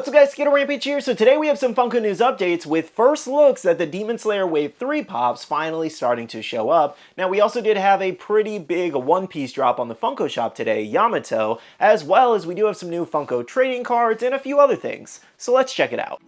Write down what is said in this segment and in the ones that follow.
What's up guys, SkittleRampage here. So today we have some Funko news updates with first looks at the Demon Slayer Wave 3 pops finally starting to show up. Now we also did have a pretty big one-piece drop on the Funko shop today, Yamato, as well as we do have some new Funko trading cards and a few other things. So let's check it out.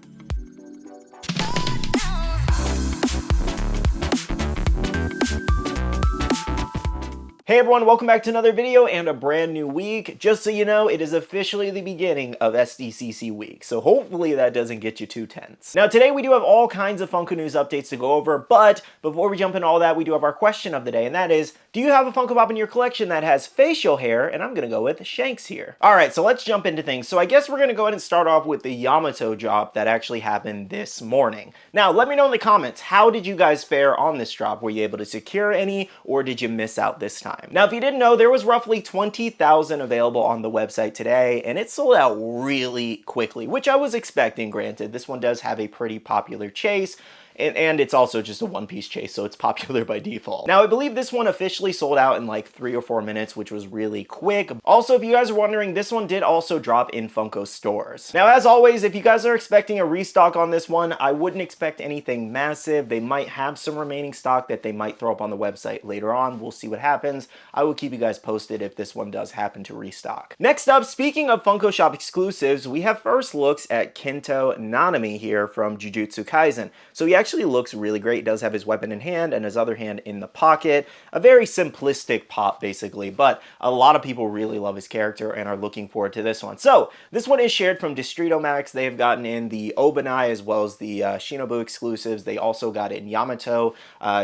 Hey everyone, welcome back to another video and a brand new week. Just so you know, it is officially the beginning of Sdcc week, so hopefully that doesn't get you too tense. Now today we do have all kinds of Funko news updates to go over, but before we jump into all that, we do have our question of the day, and that is, do you have a Funko Pop in your collection that has facial hair? And I'm gonna go with Shanks here. Alright, so let's jump into things. So I guess we're gonna go ahead and start off with the Yamato drop that actually happened this morning. Now let me know in the comments, how did you guys fare on this drop? Were you able to secure any, or did you miss out this time? Now, if you didn't know, there was roughly 20,000 available on the website today, and it sold out really quickly, which I was expecting, granted. This one does have a pretty popular chase, and it's also just a one-piece chase, so it's popular by default. Now, I believe this one officially sold out in like 3 or 4 minutes, which was really quick. Also, if you guys are wondering, this one did also drop in Funko stores. Now, as always, if you guys are expecting a restock on this one, I wouldn't expect anything massive. They might have some remaining stock that they might throw up on the website later on. We'll see what happens. I will keep you guys posted if this one does happen to restock. Next up, speaking of Funko Shop exclusives, we have first looks at Kento Nanami here from Jujutsu Kaisen. So he actually looks really great. He does have his weapon in hand and his other hand in the pocket. A very simplistic pop, basically, but a lot of people really love his character and are looking forward to this one. So this one is shared from Distrito Max. They have gotten in the Obanai as well as the Shinobu exclusives. They also got it in Yamato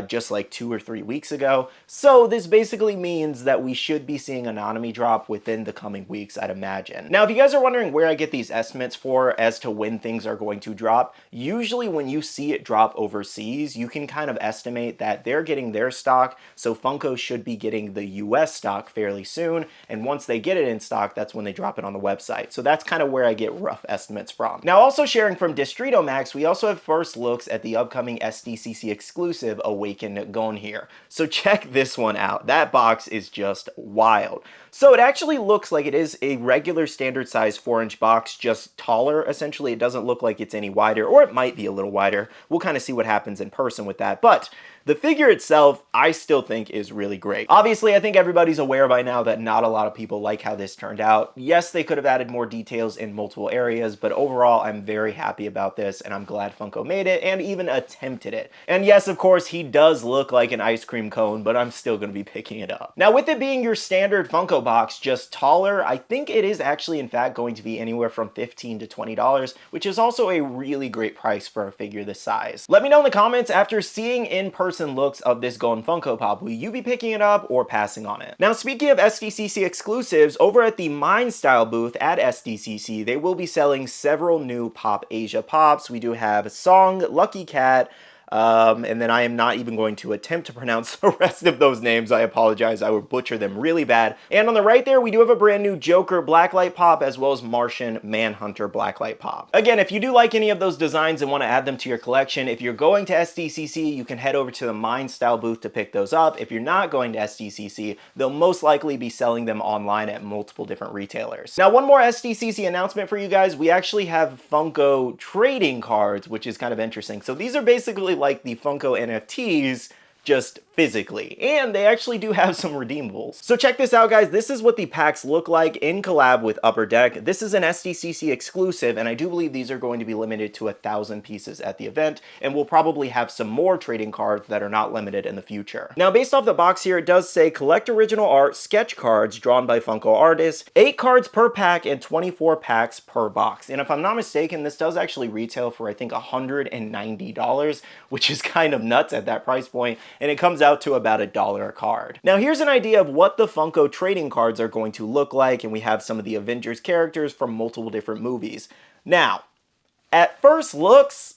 just like 2 or 3 weeks ago. So this basically means that we should be seeing a Nanami drop within the coming weeks, I'd imagine. Now, if you guys are wondering where I get these estimates for as to when things are going to drop, usually when you see it drop overseas, you can kind of estimate that they're getting their stock, so Funko should be getting the US stock fairly soon, and once they get it in stock, that's when they drop it on the website. So that's kind of where I get rough estimates from. Now, also sharing from Distrito Max, we also have first looks at the upcoming Sdcc exclusive Awakened Gon here. So check this one out. That box is just wild. So it actually looks like it is a regular standard size 4-inch box, just taller essentially. It doesn't look like it's any wider, or it might be a little wider. We'll kind of see what happens in person with that. But the figure itself, I still think is really great. Obviously, I think everybody's aware by now that not a lot of people like how this turned out. Yes, they could have added more details in multiple areas, but overall, I'm very happy about this, and I'm glad Funko made it and even attempted it. And yes, of course, he does look like an ice cream cone, but I'm still going to be picking it up. Now, with it being your standard Funko box, just taller, I think it is actually, in fact, going to be anywhere from $15 to $20, which is also a really great price for a figure this size. Let me know in the comments, after seeing in person looks of this Gon Funko Pop, will you be picking it up or passing on it? Now, speaking of Sdcc exclusives, over at the Mind Style booth at Sdcc, they will be selling several new Pop Asia Pops. We do have Song, Lucky Cat, and then I am not even going to attempt to pronounce the rest of those names. I apologize, I would butcher them really bad. And on the right there, we do have a brand new Joker Blacklight Pop as well as Martian Manhunter Blacklight Pop. Again, if you do like any of those designs and want to add them to your collection, if you're going to Sdcc, you can head over to the Mind Style booth to pick those up. If you're not going to Sdcc, they'll most likely be selling them online at multiple different retailers. Now, one more Sdcc announcement for you guys. We actually have Funko trading cards, which is kind of interesting. So these are basically like the Funko NFTs, just physically, and they actually do have some redeemables. So check this out, guys. This is what the packs look like in collab with Upper Deck. This is an Sdcc exclusive, and I do believe these are going to be limited to 1,000 pieces at the event, and we'll probably have some more trading cards that are not limited in the future. Now, based off the box here, it does say collect original art sketch cards drawn by Funko artists, 8 cards per pack and 24 packs per box. And if I'm not mistaken, this does actually retail for, I think, $190, which is kind of nuts at that price point, and it comes out to about $1 a card. Now, here's an idea of what the Funko trading cards are going to look like, and we have some of the Avengers characters from multiple different movies. Now, at first looks,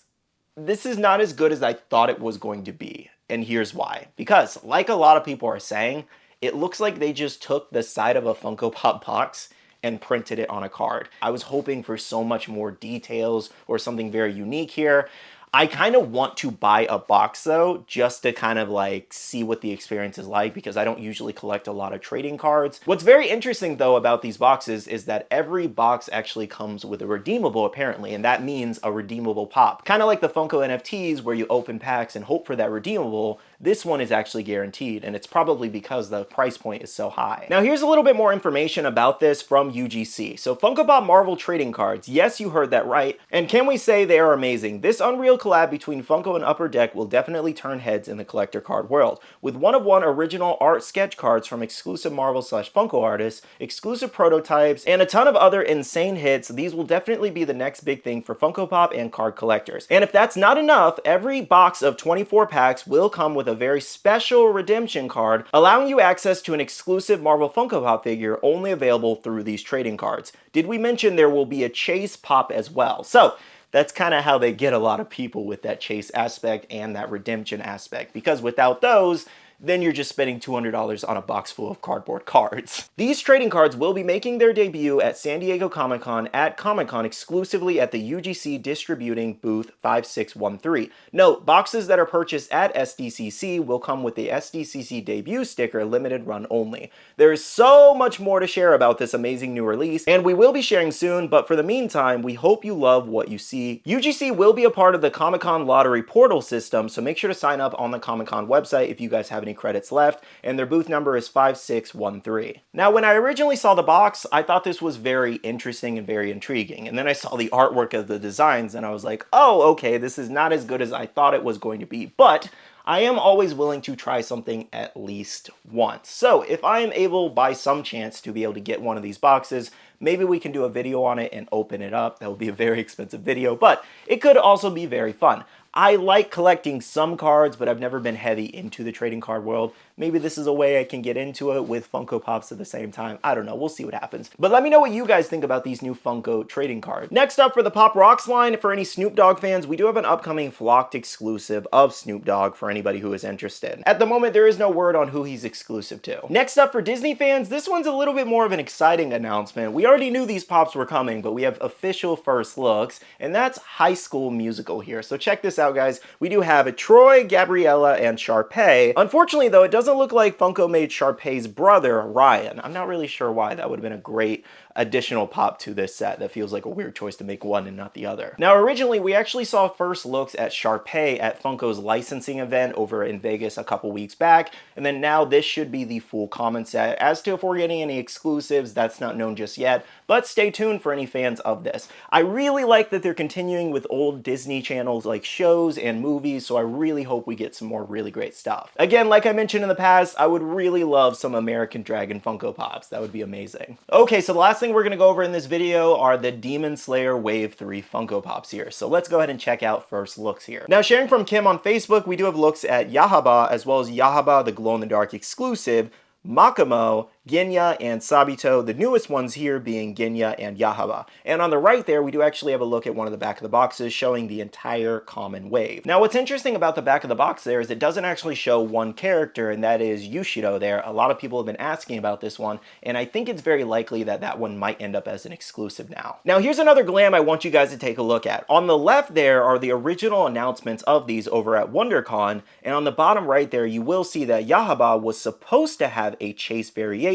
this is not as good as I thought it was going to be, and here's why. Because, like a lot of people are saying, it looks like they just took the side of a Funko Pop box and printed it on a card. I was hoping for so much more details or something very unique here. I kind of want to buy a box though, just to kind of like see what the experience is like, because I don't usually collect a lot of trading cards. What's very interesting though about these boxes is that every box actually comes with a redeemable apparently, and that means a redeemable pop. Kind of like the Funko NFTs where you open packs and hope for that redeemable. This one is actually guaranteed, and it's probably because the price point is so high. Now here's a little bit more information about this from UGC. So Funko Pop Marvel trading cards, yes, you heard that right, and can we say they are amazing? This Unreal collab between Funko and Upper Deck will definitely turn heads in the collector card world. With one-of-one original art sketch cards from exclusive Marvel/Funko artists, exclusive prototypes, and a ton of other insane hits, these will definitely be the next big thing for Funko Pop and card collectors. And if that's not enough, every box of 24 packs will come with a very special redemption card, allowing you access to an exclusive Marvel Funko Pop figure only available through these trading cards. Did we mention there will be a Chase Pop as well? So that's kind of how they get a lot of people with that Chase aspect and that redemption aspect, because without those, then you're just spending $200 on a box full of cardboard cards. These trading cards will be making their debut at San Diego Comic-Con at Comic-Con exclusively at the UGC distributing booth 5613. Note, boxes that are purchased at SDCC will come with the SDCC debut sticker, limited run only. There is so much more to share about this amazing new release, and we will be sharing soon, but for the meantime, we hope you love what you see. UGC will be a part of the Comic-Con lottery portal system, so make sure to sign up on the Comic-Con website if you guys have any credits left, and their booth number is 5613. Now, when I originally saw the box, I thought this was very interesting and very intriguing, and then I saw the artwork of the designs and I was like, oh, okay, this is not as good as I thought it was going to be, but I am always willing to try something at least once. So if I am able by some chance to be able to get one of these boxes, maybe we can do a video on it and open it up. That would be a very expensive video, but it could also be very fun. I like collecting some cards, but I've never been heavy into the trading card world. Maybe this is a way I can get into it with Funko Pops at the same time. I don't know. We'll see what happens. But let me know what you guys think about these new Funko trading cards. Next up for the Pop Rocks line, for any Snoop Dogg fans, we do have an upcoming Flocked exclusive of Snoop Dogg for anybody who is interested. At the moment, there is no word on who he's exclusive to. Next up for Disney fans, this one's a little bit more of an exciting announcement. We already knew these Pops were coming, but we have official first looks, and that's High School Musical here. So check this out, guys. We do have a Troy, Gabriella, and Sharpay. Unfortunately, though, it doesn't look like Funko made Sharpay's brother, Ryan. I'm not really sure why. That would have been a great additional pop to this set. That feels like a weird choice to make one and not the other. Now, originally, we actually saw first looks at Sharpay at Funko's licensing event over in Vegas a couple weeks back, and then now this should be the full common set. As to if we're getting any exclusives, that's not known just yet, but stay tuned for any fans of this. I really like that they're continuing with old Disney channels like shows and movies, so I really hope we get some more really great stuff. Again, like I mentioned in the past, I would really love some American Dragon Funko Pops. That would be amazing. Okay, so the last thing we're going to go over in this video are the Demon Slayer Wave 3 Funko Pops here. So let's go ahead and check out first looks here. Now, sharing from Kim on Facebook, we do have looks at Yahaba, as well as Yahaba, the glow-in-the-dark exclusive, Makamo, Genya, and Sabito, the newest ones here being Genya and Yahaba. And on the right there, we do actually have a look at one of the back of the boxes showing the entire common wave. Now, what's interesting about the back of the box there is it doesn't actually show one character, and that is Yushido there. A lot of people have been asking about this one, and I think it's very likely that that one might end up as an exclusive now. Now, here's another glam I want you guys to take a look at. On the left there are the original announcements of these over at WonderCon, and on the bottom right there, you will see that Yahaba was supposed to have a chase variation,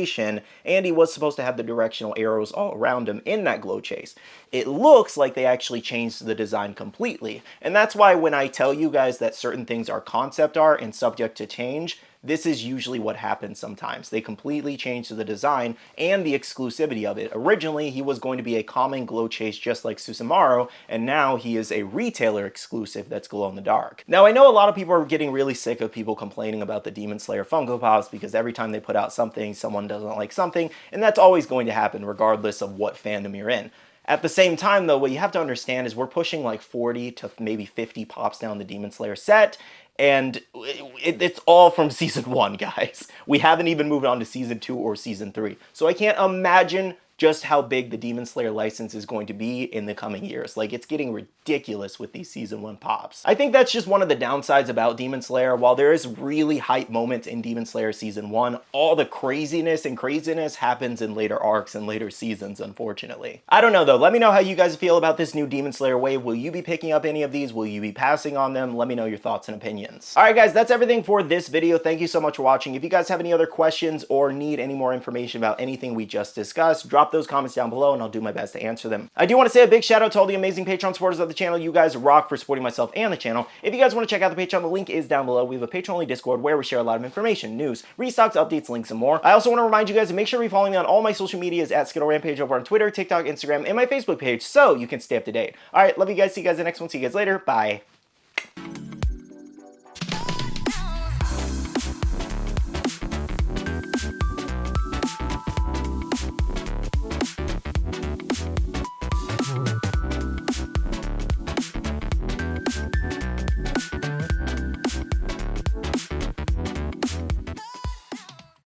and he was supposed to have the directional arrows all around him in that glow chase. It looks like they actually changed the design completely, and that's why when I tell you guys that certain things are concept art and subject to change, this is usually what happens sometimes. They completely change the design and the exclusivity of it. Originally, he was going to be a common glow chase just like Susumaru, and now he is a retailer exclusive that's glow in the dark. Now, I know a lot of people are getting really sick of people complaining about the Demon Slayer Funko Pops because every time they put out something, someone doesn't like something, and that's always going to happen regardless of what fandom you're in. At the same time, though, what you have to understand is we're pushing like 40 to maybe 50 pops down the Demon Slayer set, and it's all from season 1, guys. We haven't even moved on to season 2 or season 3. So I can't imagine just how big the Demon Slayer license is going to be in the coming years. Like, it's getting ridiculous with these Season 1 pops. I think that's just one of the downsides about Demon Slayer. While there is really hype moments in Demon Slayer Season 1, all the craziness happens in later arcs and later seasons, unfortunately. I don't know though, let me know how you guys feel about this new Demon Slayer wave. Will you be picking up any of these? Will you be passing on them? Let me know your thoughts and opinions. Alright guys, that's everything for this video. Thank you so much for watching. If you guys have any other questions or need any more information about anything we just discussed, drop those comments down below and I'll do my best to answer them. I do want to say a big shout out to all the amazing Patreon supporters of the channel. You guys rock for supporting myself and the channel. If you guys want to check out the Patreon, the link is down below. We have a Patreon-only Discord where we share a lot of information, news, restocks, updates, links, and more. I also want to remind you guys to make sure you're following me on all my social medias at SkittleRampage over on Twitter, TikTok, Instagram, and my Facebook page so you can stay up to date. Alright, love you guys. See you guys in the next one. See you guys later. Bye.